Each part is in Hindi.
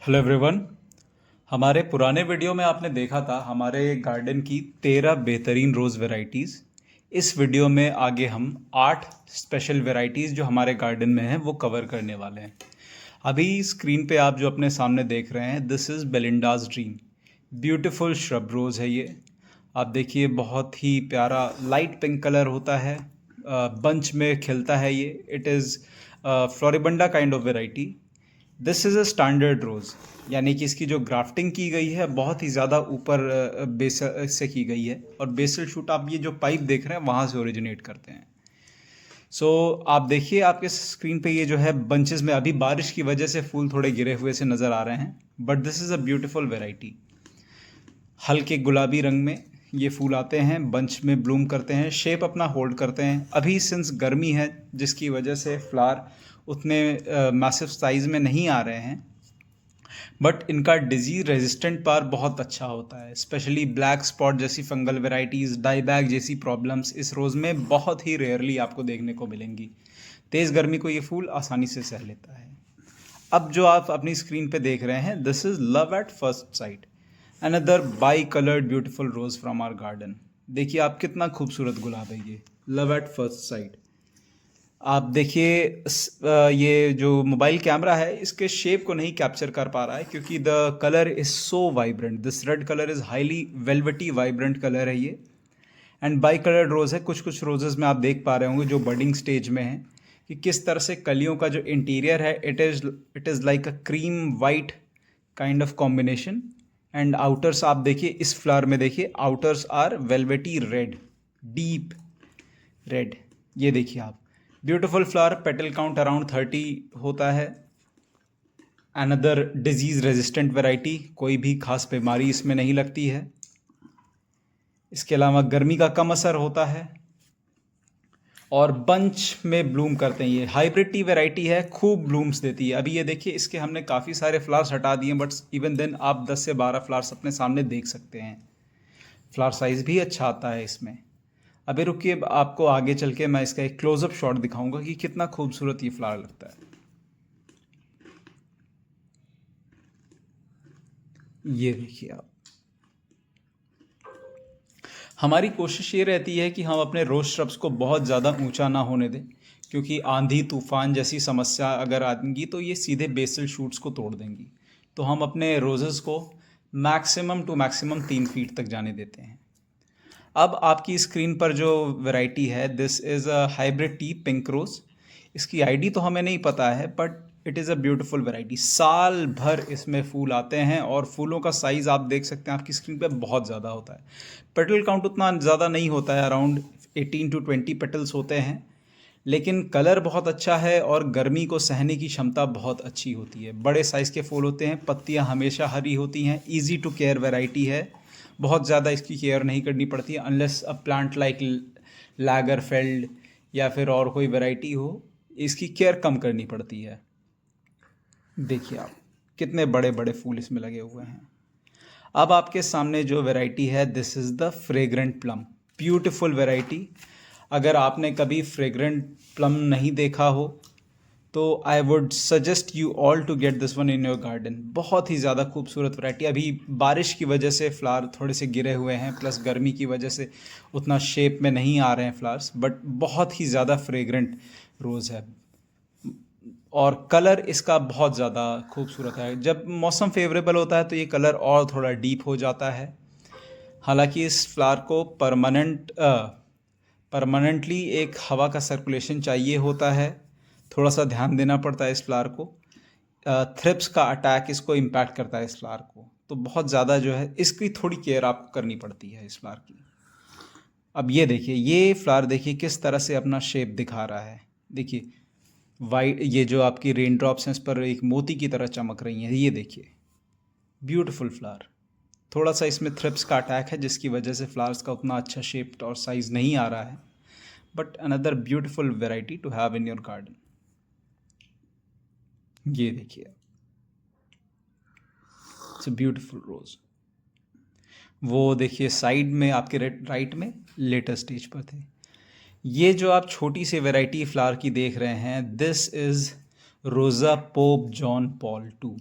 Hello everyone. हमारे पुराने वीडियो में आपने देखा था हमारे गार्डन की 13 बेहतरीन रोज़ वैरायटीज़। इस वीडियो में आगे हम 8 स्पेशल वैरायटीज़ जो हमारे गार्डन में हैं वो कवर करने वाले हैं। अभी स्क्रीन पे आप जो अपने सामने देख रहे हैं, this is Belinda's dream. Beautiful shrub rose है ये। आप देखिए, बहुत ही प्यारा लाइट पिंक कलर होता है, बंच में खिलता है ये। It is floribunda kind of variety. This is a standard rose, यानी कि इसकी जो ग्राफ्टिंग की गई है बहुत ही ज़्यादा ऊपर बेस से की गई है, और बेसल शूट आप ये जो पाइप देख रहे हैं वहाँ से ओरिजिनेट करते हैं। सो आप देखिए, आपके स्क्रीन पे ये जो है बंचेस में, अभी बारिश की वजह से फूल थोड़े गिरे हुए से नज़र आ रहे हैं, but this is a beautiful variety. हल्के गुलाबी रंग में ये फूल आते हैं, बंच में ब्लूम करते हैं, शेप अपना होल्ड करते हैं। अभी सिंस गर्मी है जिसकी वजह से फ्लावर उतने मैसिव साइज़ में नहीं आ रहे हैं, बट इनका डिजीज रेजिस्टेंट पावर बहुत अच्छा होता है। स्पेशली ब्लैक स्पॉट जैसी फंगल वेराइटीज़, डाईबैग जैसी प्रॉब्लम्स इस रोज़ में बहुत ही रेयरली आपको देखने को मिलेंगी। तेज़ गर्मी को ये फूल आसानी से सह लेता है। अब जो आप अपनी स्क्रीन पे देख रहे हैं, this is love at first sight, another bicoloured beautiful rose from our garden. देखिए आप, कितना खूबसूरत गुलाब है ये, लव एट फर्स्ट साइट। आप देखिए, ये जो मोबाइल कैमरा है इसके शेप को नहीं कैप्चर कर पा रहा है क्योंकि the colour is so vibrant. This red colour is highly velvety vibrant colour है ये, एंड बाई कलर्ड रोज़ है। कुछ कुछ रोजेज़ में आप देख पा रहे होंगे जो बडिंग स्टेज में है, कि किस तरह से कलियों का जो इंटीरियर है, it is like a cream white kind of combination. And outers आप देखिए, इस फ्लावर में देखिए, outers are velvety red, deep red. ये देखिए आप, beautiful flower, petal count around 30 होता है। अनदर डिजीज़ रेजिस्टेंट वैरायटी, कोई भी खास बीमारी इसमें नहीं लगती है। इसके अलावा गर्मी का कम असर होता है, और बंच में ब्लूम करते हैं। ये हाइब्रिड टी वैरायटी है, खूब ब्लूम्स देती है। अभी ये देखिए, इसके हमने काफ़ी सारे फ्लावर्स हटा दिए, बट इवन देन आप 10 से 12 फ्लावर्स अपने सामने देख सकते हैं। फ्लावर साइज़ भी अच्छा आता है इसमें। अभी रुकिए, आपको आगे चल के मैं इसका एक क्लोजअप शॉट दिखाऊंगा कि कितना खूबसूरत ये फ्लावर लगता है। ये देखिए आप, हमारी कोशिश ये रहती है कि हम अपने रोज़ श्रब्स को बहुत ज़्यादा ऊंचा ना होने दें, क्योंकि आंधी तूफान जैसी समस्या अगर आएंगी तो ये सीधे बेसल शूट्स को तोड़ देंगी। तो हम अपने रोजेज़ को मैक्सिमम टू मैक्सिमम 3 फीट तक जाने देते हैं। अब आपकी स्क्रीन पर जो वैरायटी है, this is a hybrid tea pink rose. इसकी आईडी तो हमें नहीं पता है, but it is a beautiful variety. साल भर इसमें फूल आते हैं, और फूलों का साइज़ आप देख सकते हैं आपकी स्क्रीन पे, बहुत ज़्यादा होता है। पेटल काउंट उतना ज़्यादा नहीं होता है, अराउंड 18 to 20 पेटल्स होते हैं, लेकिन कलर बहुत अच्छा है और गर्मी को सहने की क्षमता बहुत अच्छी होती है। बड़े साइज़ के फूल होते हैं, पत्तियां हमेशा हरी होती हैं, इजी टू केयर वैरायटी है। बहुत ज़्यादा इसकी केयर नहीं करनी पड़ती है, अनलेस अ प्लांट लाइक लैगरफेल्ड या फिर और कोई वैरायटी हो, इसकी केयर कम करनी पड़ती है। देखिए आप, कितने बड़े बड़े फूल इसमें लगे हुए हैं। अब आपके सामने जो वैरायटी है, this is the fragrant plum, beautiful variety. अगर आपने कभी फ्रेग्रेंट प्लम नहीं देखा हो तो I would suggest you all to get this one in your garden. बहुत ही ज़्यादा खूबसूरत वैरायटी। अभी बारिश की वजह से फ्लावर थोड़े से गिरे हुए हैं, प्लस गर्मी की वजह से उतना शेप में नहीं आ रहे हैं फ्लावर्स, बट बहुत ही ज़्यादा फ्रेग्रेंट रोज़ है, और कलर इसका बहुत ज़्यादा खूबसूरत है। जब मौसम फेवरेबल होता है तो ये कलर और थोड़ा डीप हो जाता है। हालांकि इस फ्लावर को परमानेंटली एक हवा का सर्कुलेशन चाहिए होता है, थोड़ा सा ध्यान देना पड़ता है इस फ्लावर को। थ्रिप्स का अटैक इसको इम्पैक्ट करता है इस फ्लावर को, तो बहुत ज़्यादा जो है इसकी थोड़ी केयर आपको करनी पड़ती है इस फ्लावर की। अब ये देखिए, ये फ्लावर देखिए किस तरह से अपना शेप दिखा रहा है। देखिए वाइट, ये जो आपकी रेन ड्रॉप्स हैं इस पर एक मोती की तरह चमक रही हैं। ये देखिए, ब्यूटीफुल फ्लावर। थोड़ा सा इसमें थ्रिप्स का अटैक है जिसकी वजह से फ्लावर्स का उतना अच्छा शेप और साइज़ नहीं आ रहा है, but another beautiful variety to have in your garden. ये देखिए, इट्स अ ब्यूटीफुल रोज़। वो देखिए साइड में आपके राइट में लेटर स्टेज पर थे। ये जो आप छोटी सी वैरायटी फ्लावर की देख रहे हैं, this is Rosa Pope John Paul two.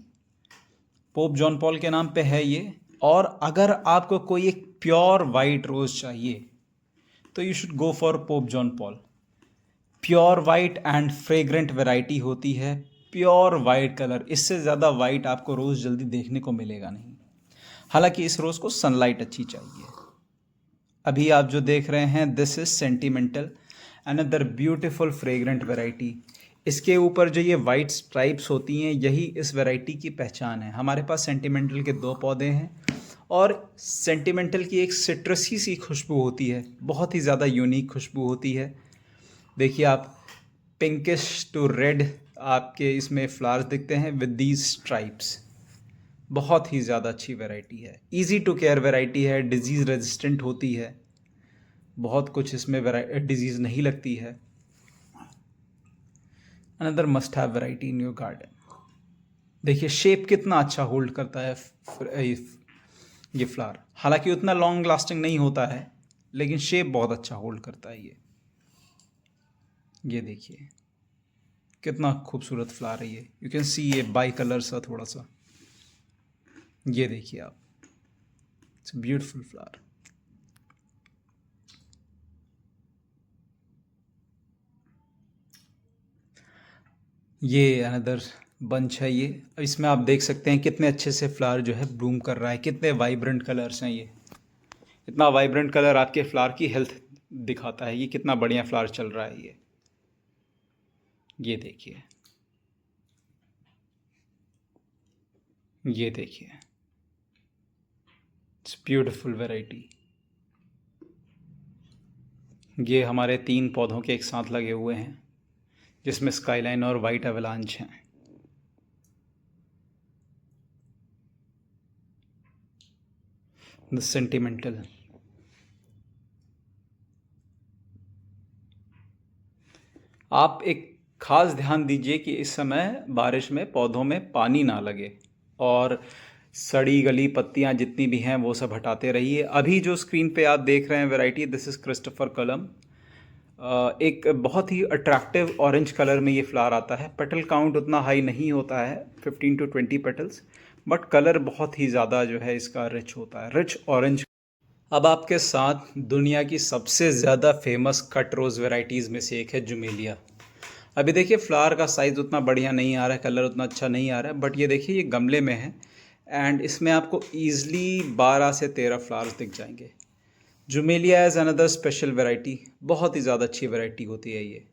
Pope John Paul के नाम पे है ये। और अगर आपको कोई एक प्योर वाइट रोज़ चाहिए तो you should go for pope John Paul. Pure white and fragrant variety होती है, प्योर वाइट कलर। इससे ज़्यादा वाइट आपको रोज़ जल्दी देखने को मिलेगा नहीं। हालांकि इस रोज़ को सनलाइट अच्छी चाहिए। अभी आप जो देख रहे हैं, this is sentimental, another beautiful fragrant variety. इसके ऊपर जो ये वाइट स्ट्राइप्स होती हैं, यही इस वैरायटी की पहचान है। हमारे पास सेंटिमेंटल के 2 पौधे हैं और सेंटिमेंटल की एक सिट्रसी सी खुशबू होती है, बहुत ही ज़्यादा यूनिक खुशबू होती है। देखिए आप, पिंकिश टू रेड आपके इसमें फ्लावर्स दिखते हैं विद दीज स्ट्राइप्स। बहुत ही ज़्यादा अच्छी वैरायटी है, इजी टू केयर वैरायटी है, डिजीज़ रेजिस्टेंट होती है, बहुत कुछ इसमें डिजीज़ नहीं लगती है। Another must have variety in your garden. देखिए शेप कितना अच्छा होल्ड करता है ये फ्लावर। हालांकि उतना लॉन्ग लास्टिंग नहीं होता है, लेकिन शेप बहुत अच्छा होल्ड करता है ये देखिए कितना खूबसूरत फ्लावर है ये। यू कैन सी ये बाई कलर सा थोड़ा सा, ये देखिए आप, इट्स ब्यूटीफुल फ्लावर। ये अनदर बंच है ये। इसमें आप देख सकते हैं कितने अच्छे से फ्लावर जो है ब्लूम कर रहा है, कितने वाइब्रेंट कलर्स हैं ये। इतना वाइब्रेंट कलर आपके फ्लावर की हेल्थ दिखाता है, ये कितना बढ़िया फ्लावर चल रहा है ये देखिए, ये देखिए, इट्स ब्यूटीफुल वैरायटी। ये हमारे 3 पौधों के एक साथ लगे हुए हैं, जिसमें स्काईलाइन और वाइट एवलांच हैं। The sentimental. आप एक खास ध्यान दीजिए कि इस समय बारिश में पौधों में पानी ना लगे, और सड़ी गली पत्तियां जितनी भी हैं वो सब हटाते रहिए। अभी जो स्क्रीन पे आप देख रहे हैं वैरायटी, दिस इज़ क्रिस्टोफर कलम। एक बहुत ही अट्रैक्टिव ऑरेंज कलर में ये फ्लावर आता है। पेटल काउंट उतना हाई नहीं होता है, 15 to 20 पेटल्स, बट कलर बहुत ही ज़्यादा जो है इसका रिच होता है, रिच ऑरेंज। अब आपके साथ दुनिया की सबसे ज़्यादा फेमस कट रोज़ वैरायटीज़ में से एक है जुमेलिया। अभी देखिए फ्लावर का साइज़ उतना बढ़िया नहीं आ रहा है, कलर उतना अच्छा नहीं आ रहा है, बट ये देखिए ये गमले में है एंड इसमें आपको ईज़िली 12 से 13 फ्लावर्स दिख जाएंगे। जुमेलिया एज अनदर स्पेशल वैरायटी, बहुत ही ज़्यादा अच्छी वैरायटी होती है ये।